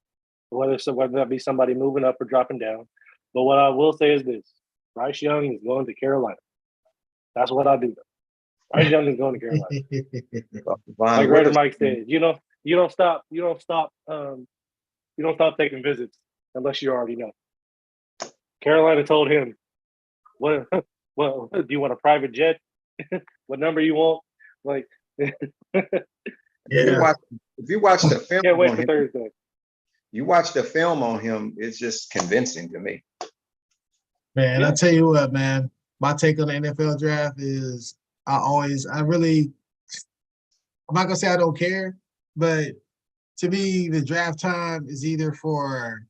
whether that be somebody moving up or dropping down. But what I will say is this: Bryce Young is going to Carolina. That's what I do. Bryce Young is going to Carolina. Like Red Mike said, you don't stop taking visits unless you already know. Carolina told him, what do you want, a private jet? What number you want? Like, if you watch the film, can't wait for Thursday. You watch the film on him, it's just convincing to me. Man, I tell you what, man, my take on the NFL draft is I'm not gonna say I don't care, but to me, the draft time is either for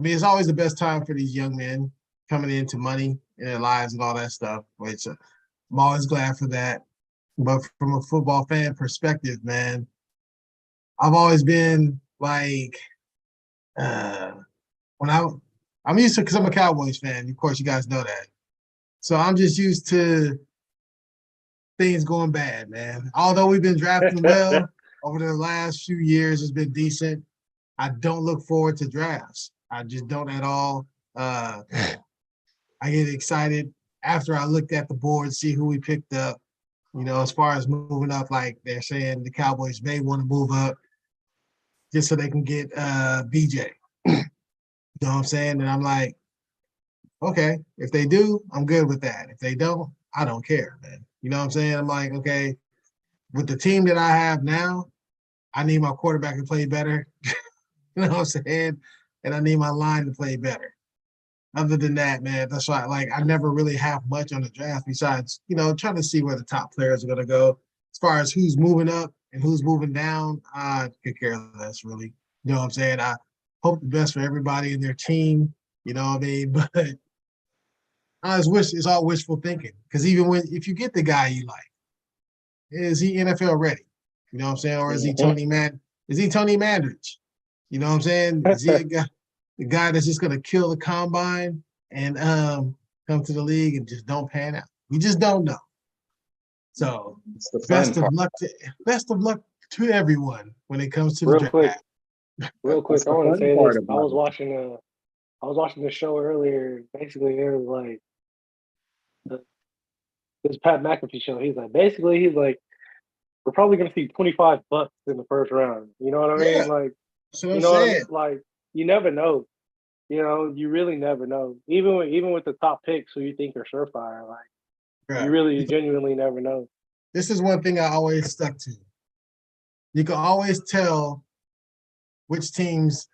it's always the best time for these young men coming into money in their lives and all that stuff, which I'm always glad for that. But from a football fan perspective, man, I've always been like, I'm used to, because I'm a Cowboys fan. Of course, you guys know that. So I'm just used to things going bad, man. Although we've been drafting well over the last few years, it's been decent. I don't look forward to drafts. I just don't at all. I get excited after I looked at the board, see who we picked up. You know, as far as moving up, like they're saying the Cowboys may want to move up just so they can get BJ. You know what I'm saying? And I'm like, okay, if they do, I'm good with that. If they don't, I don't care, man. You know what I'm saying? I'm like, okay, with the team that I have now, I need my quarterback to play better. You know what I'm saying? And I need my line to play better. Other than that, man, that's why I never really have much on the draft besides, trying to see where the top players are going to go. As far as who's moving up and who's moving down, I could care less, really. You know what I'm saying? I hope the best for everybody in their team. You know what I mean? But I just wish it's all wishful thinking. Because even if you get the guy you like, is he NFL ready? You know what I'm saying? Or is he Tony Mandrich? You know what I'm saying? Is he the guy that's just gonna kill the combine and come to the league and just don't pan out? We just don't know. So best of luck to everyone when it comes to the draft. Real quick, I want to say this. I was watching the show earlier. Basically, there was like this Pat McAfee show. He's like, we're probably gonna see 25 bucks in the first round. You know what I mean? Like, you know what I mean? Like, you never know. You really never know. Even with the top picks who you think are surefire, like you really genuinely never know. This is one thing I always stuck to. You can always tell which teams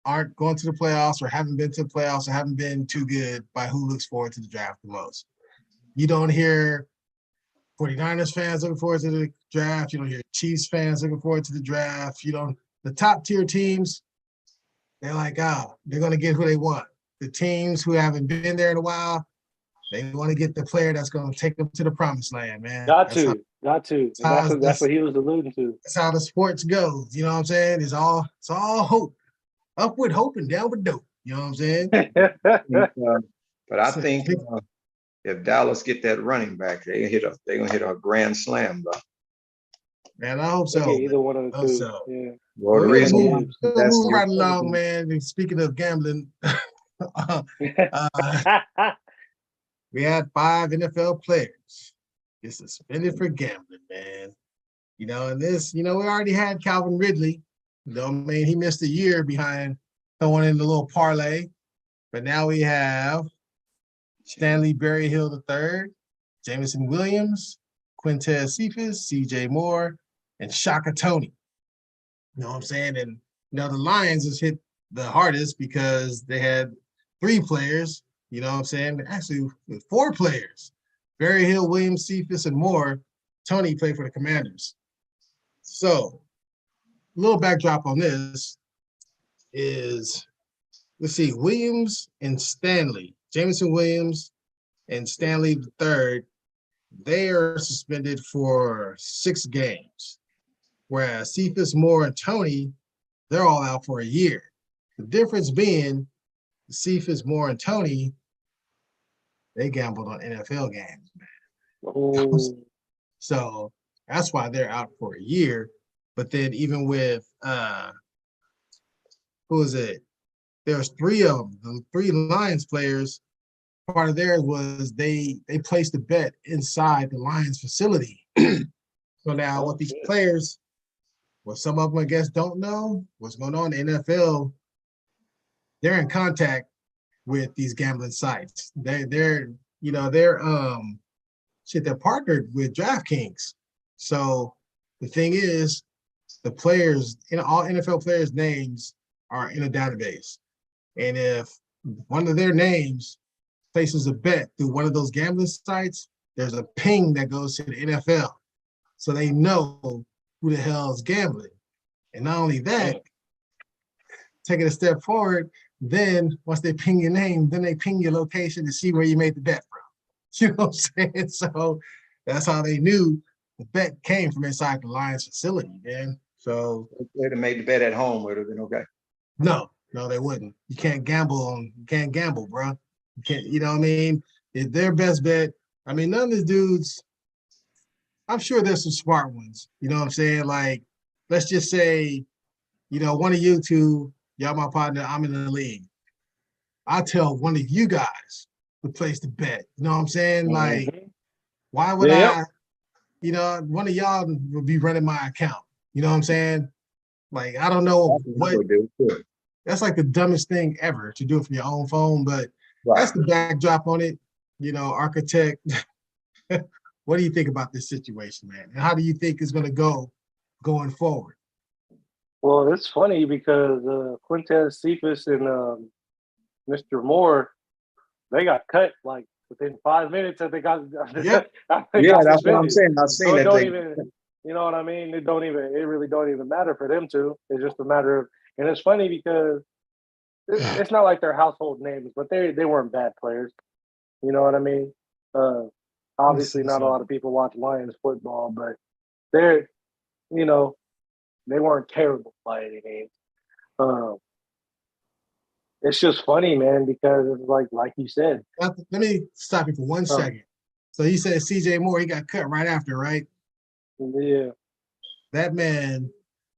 aren't going to the playoffs or haven't been to the playoffs or haven't been too good by who looks forward to the draft the most. You don't hear 49ers fans looking forward to the draft. You don't hear Chiefs fans looking forward to the draft. The top tier teams, they're like, they're going to get who they want. The teams who haven't been there in a while, they want to get the player that's going to take them to the promised land, man. Got to. That's what he was alluding to. That's how the sports goes. You know what I'm saying? It's all hope. Upward hope and downward dope. You know what I'm saying? But I think if Dallas get that running back, they're gonna hit a grand slam, bro. Man, I hope so. Either one of the two. So. Yeah. Well, the reason that's right along, man. And speaking of gambling, we had 5 NFL players get suspended for gambling, man. And this, we already had Calvin Ridley. He missed a year behind throwing in the little parlay. But now we have Stanley Berryhill III, Jameson Williams, Quintez Cephas, CJ Moore, and Shaka Tony. You know what I'm saying? And the Lions has hit the hardest because they had 3 players, you know what I'm saying? Actually, with 4 players. Berryhill, Williams, Cephas, and Moore. Tony played for the Commanders. So, a little backdrop on this is, let's see, Williams and Stanley, Jameson Williams and Stanley III, they are suspended for 6 games. Whereas Cephas, Moore, and Tony, they're all out for a year. The difference being Cephas, Moore, and Tony, they gambled on NFL games, man. Oh. So that's why they're out for a year. But then even with who is it? There's 3 of them. The 3 Lions players, part of theirs was they placed a bet inside the Lions facility. So now what these players, what some of them I guess don't know, what's going on in the NFL, they're in contact with these gambling sites. They're partnered with DraftKings. So the thing is, the players, all NFL players' names are in a database. And if one of their names places a bet through one of those gambling sites, there's a ping that goes to the NFL. So they know who the hell is gambling. And not only that, taking a step forward, then once they ping your name, then they ping your location to see where you made the bet from. You know what I'm saying? So that's how they knew the bet came from inside the Lions facility, man. So If they'd have made the bet at home, it would have been okay. no, they wouldn't. You can't gamble, bro. You can't, you know what I mean? If their best bet, I mean, none of these dudes, I'm sure there's some smart ones. You know what I'm saying? Like, let's just say, one of you two, y'all my partner, I'm in the league. I'll tell one of you guys to place the bet. You know what I'm saying? Like, why would I, one of y'all would be running my account. You know what I'm saying? Like, I don't know what, that's like the dumbest thing ever to do it from your own phone, but that's the backdrop on it. Architect, what do you think about this situation, man? And how do you think it's going to go going forward? Well, it's funny because Quintez Cephas and Mr. Moore, they got cut like within 5 minutes that they got. Yeah, that's what I'm saying. I've seen so that. Don't even, you know what I mean? It really don't even matter for them two. It's just a matter of, and it's funny because it's not like they're household names, but they weren't bad players. You know what I mean? Obviously, not a lot of people watch Lions football, but they're, they weren't terrible by any means. It's just funny, man, because it's like you said. Let me stop you for 1 second. So you said CJ Moore, he got cut right after, right? Yeah. That man,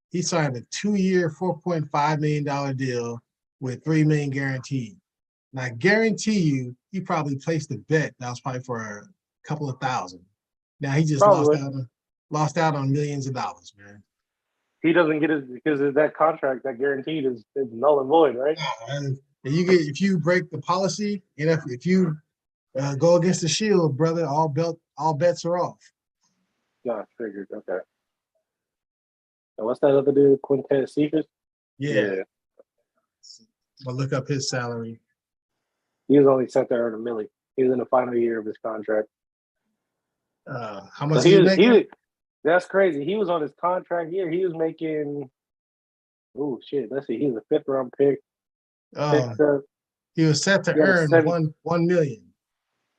he signed a 2-year, $4.5 million deal with $3 million guaranteed. And I guarantee you, he probably placed a bet that was probably for a couple of thousand. Now he just lost out on millions of dollars, man. He doesn't get it because of that contract, that guaranteed is null and void, right? And if you break the policy, and if you go against the shield, brother, all bets are off. Yeah, figured. Okay. And what's that other dude, Quintez Cephas? Yeah. I'll look up his salary. He was only sent there in $1 million. He was in the final year of his contract. How much he making? That's crazy. He was on his contract year. He was making. Oh shit! Let's see. He was a 5th-round pick. He was set to earn $1 million.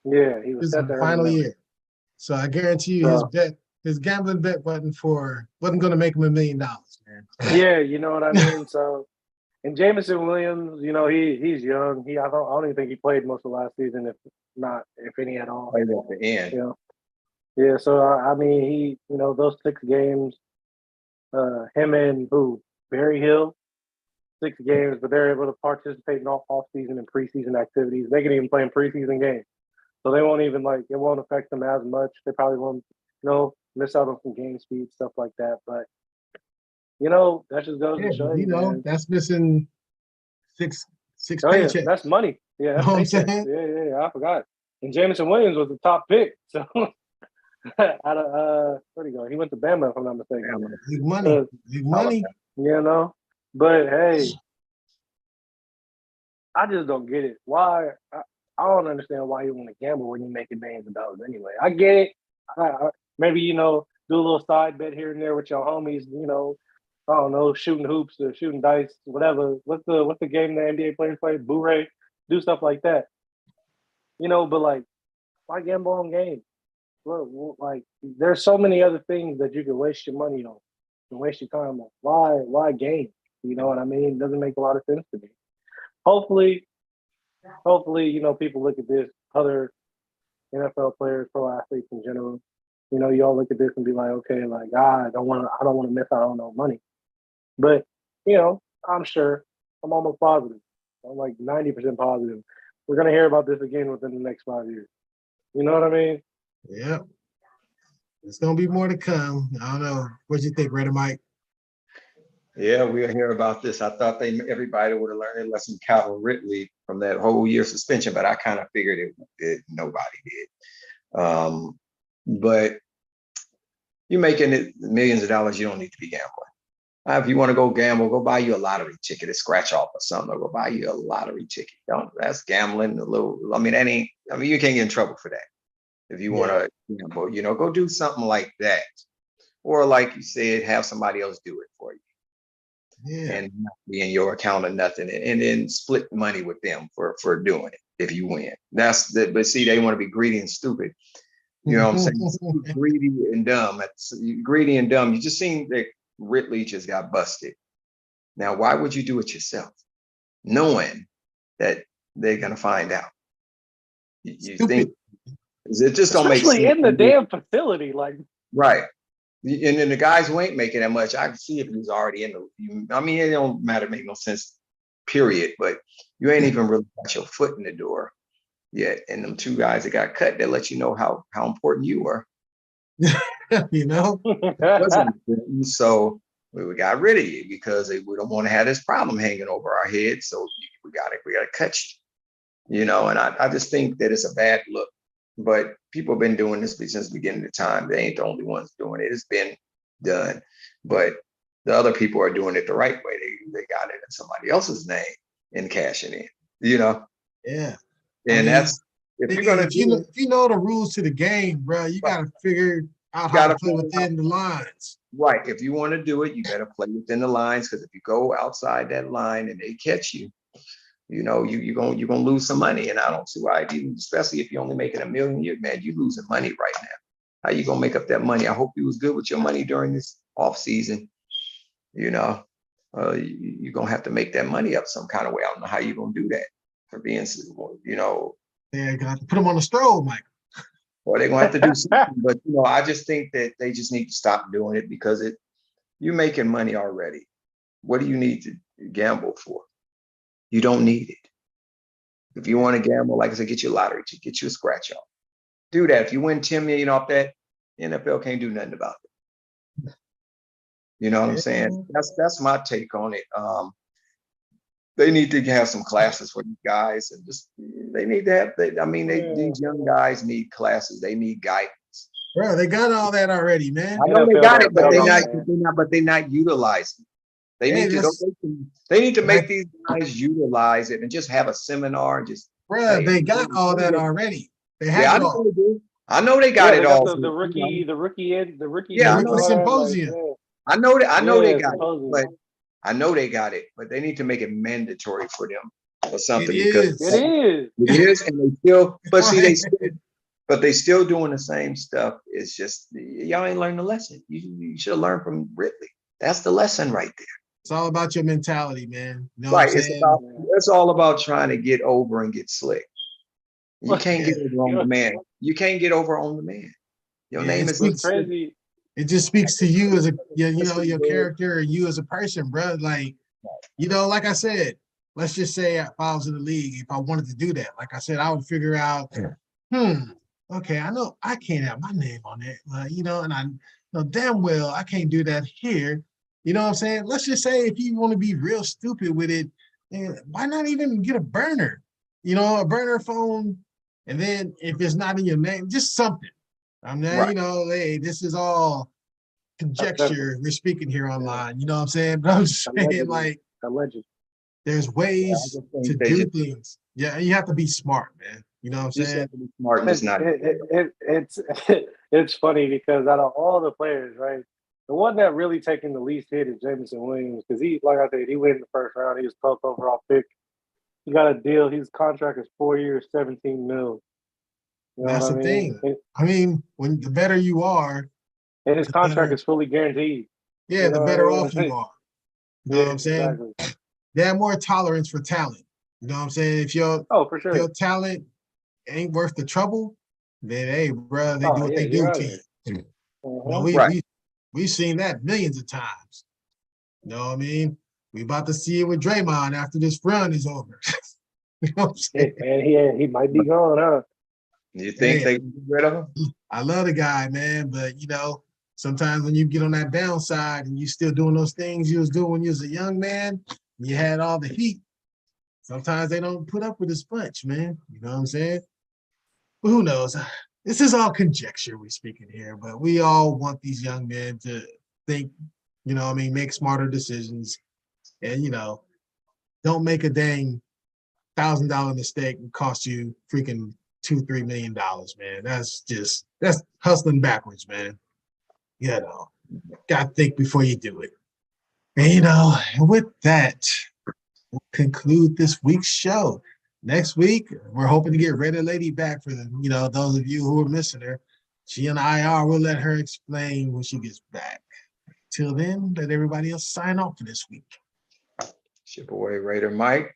Yeah, he was set to earn final year. So I guarantee you, his gambling bet wasn't going to make him $1 million, man. Yeah, you know what I mean. So, and Jameson Williams, he's young. I don't even think he played most of last season, if any at all. Played at the end. Yeah. So I mean, he, those 6 games, him and Barry Hill, 6 games, but they're able to participate in all off-season and preseason activities. They can even play in preseason games. So they won't even it won't affect them as much. They probably won't, miss out on some game speed, stuff like that. But, that just goes to show you, man. That's missing six paychecks. Yeah, that's money. Yeah, that's paychecks. Yeah, I forgot. And Jameson Williams was the top pick. So out of where'd he go? He went to Bama, if I'm not mistaken. Big money. But hey, I just don't get it. Why? I don't understand why you want to gamble when you're making millions of dollars anyway. I get it. Maybe, do a little side bet here and there with your homies, I don't know, shooting hoops or shooting dice, whatever. What's the game the NBA players play? Boo-ray? Do stuff like that. But why gamble on games? Well, there's so many other things that you can waste your money on and waste your time on. Why game? You know what I mean? It doesn't make a lot of sense to me. Hopefully, people look at this, other NFL players, pro athletes in general. You all look at this and be like, okay, I don't want to miss out on no money. But, I'm sure, I'm almost positive. I'm 90% positive. We're going to hear about this again within the next 5 years. You know what I mean? Yeah. There's going to be more to come. I don't know. What you think, Red and Mike? Yeah, we'll hear about this. I thought everybody would have learned a lesson, Calvin Ridley, from that whole year suspension, but I kind of figured nobody did. But you're making it millions of dollars, you don't need to be gambling. If you want to go gamble, go buy you a lottery ticket, a scratch off or something, or go buy you a lottery ticket. That's gambling a little. I mean, you can't get in trouble for that. If you want to gamble, go do something like that. Or like you said, have somebody else do it for you. Yeah. And not be in your account or nothing, and then split money with them for doing it if you win. But see, they want to be greedy and stupid. You know what I'm saying? Greedy and dumb. Greedy and dumb. You just seen that Ridley just got busted. Now, why would you do it yourself, knowing that they're gonna find out? You think it just don't make sense. Especially in the damn facility, like right. And then the guys who ain't making that much, I can see if he was already in the. I mean, it don't matter, make no sense, period. But you ain't even really got your foot in the door yet. And them two guys that got cut, they let you know how important you were. So we got rid of you because we don't want to have this problem hanging over our heads. So we got to cut you. And I just think that it's a bad look. But people have been doing this since the beginning of time. They ain't the only ones doing it. It's been done. But the other people are doing it the right way. They got it in somebody else's name and cashing in, Yeah. And that's if you know the rules to the game, bro, you got to figure out how to play within the lines. Right. If you want to do it, you got to play within the lines, because if you go outside that line and they catch you, you're gonna lose some money, and I don't see why. Especially if you're only making $1 million a year, man, you losing money right now. How you gonna make up that money? I hope you was good with your money during this off season. You're gonna have to make that money up some kind of way. I don't know how you're gonna do that for being, Yeah, got to put them on the stroll, Mike. Or they're gonna have to do something. But I just think that they just need to stop doing it, because you're making money already. What do you need to gamble for? You don't need it. If you want to gamble, like I said, get your lottery to get you a scratch off. Do that. If you win $10 million off that, NFL can't do nothing about it. You know what I'm saying? That's my take on it. They need to have some classes for these guys, and just they need to have. These young guys need classes. They need guidance. Bro, they got all that already, man. I know they got it, but they're not utilizing. They need to make these guys utilize it and just have a seminar. They got all that already. They have it all. I know they got it all. The rookie symposium. I know they got it, but I know they got it. But they need to make it mandatory for them or something. It is, and they still. But see, they still doing the same stuff. It's just y'all ain't learned the lesson. You should have learned from Ridley. That's the lesson right there. It's all about your mentality, man. You know right. It's all about trying to get over and get slick. You can't get over on the man. You can't get over on the man. Your name is crazy. It just speaks to you as your character, and you as a person, bro. Like, like I said, let's just say if I was in the league, if I wanted to do that, like I said, I would figure out, okay, I know I can't have my name on it, and I know damn well I can't do that here. You know what I'm saying? Let's just say if you want to be real stupid with it, why not even get a burner? A burner phone, and then if it's not in your name, just something. Hey, this is all conjecture. We're speaking here online. You know what I'm saying? But I'm just saying, alleged. There's ways to do things. Yeah, you have to be smart, man. You know what I'm saying? Smart is not. It's funny because out of all the players, right, the one that really taking the least hit is Jameson Williams, because he, like I said, he went in the first round. He was 12th overall pick. He got a deal. His contract is 4 years, $17 million. That's the thing. I mean, when the better you are, and his contract is fully guaranteed. Yeah, the better off you are. You know what I'm saying? Exactly. They have more tolerance for talent. You know what I'm saying? If your talent ain't worth the trouble, then hey, bro, they do what they do to you. We've seen that millions of times. You know what I mean? We about to see it with Draymond after this run is over. You know what I'm saying? And he might be gone, huh? You think they can get rid of him? I love the guy, man, but sometimes when you get on that downside and you still doing those things you was doing when you was a young man, you had all the heat. Sometimes they don't put up with this punch, man. You know what I'm saying? But who knows? This is all conjecture we're speaking here, but we all want these young men to think You know what I mean? Make smarter decisions. And, don't make a dang $1,000 mistake and cost you freaking $2-3 million, man. That's hustling backwards, man. Gotta think before you do it. And with that, we'll conclude this week's show. Next week, we're hoping to get Red Lady back for those of you who are missing her. She and IR will let her explain when she gets back. Till then, let everybody else sign off for this week. Ship away Raider Mike.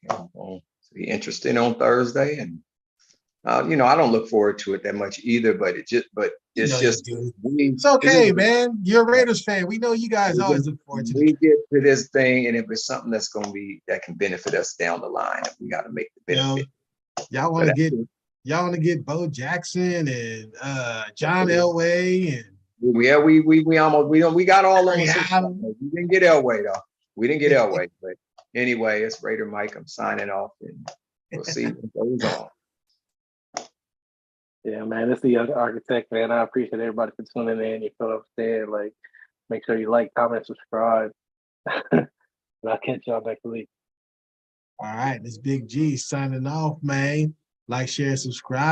Be interesting on Thursday, and I don't look forward to it that much either. But it's okay, man. You're a Raiders fan. We know you guys always look forward to it. We get to this thing, and if it's something that can benefit us down the line, we got to make the benefit. Y'all want to get Bo Jackson and John Elway and we almost we got all of them. We didn't get Elway though. We didn't get Elway, but anyway, it's Raider Mike. I'm signing off, and we'll see what goes on. Yeah, man, this is the Young Architect, man. I appreciate everybody for tuning in. You feel what I'm saying? Like, make sure you like, comment, subscribe. And I'll catch y'all next week. All right, this Big G signing off, man. Like, share, subscribe.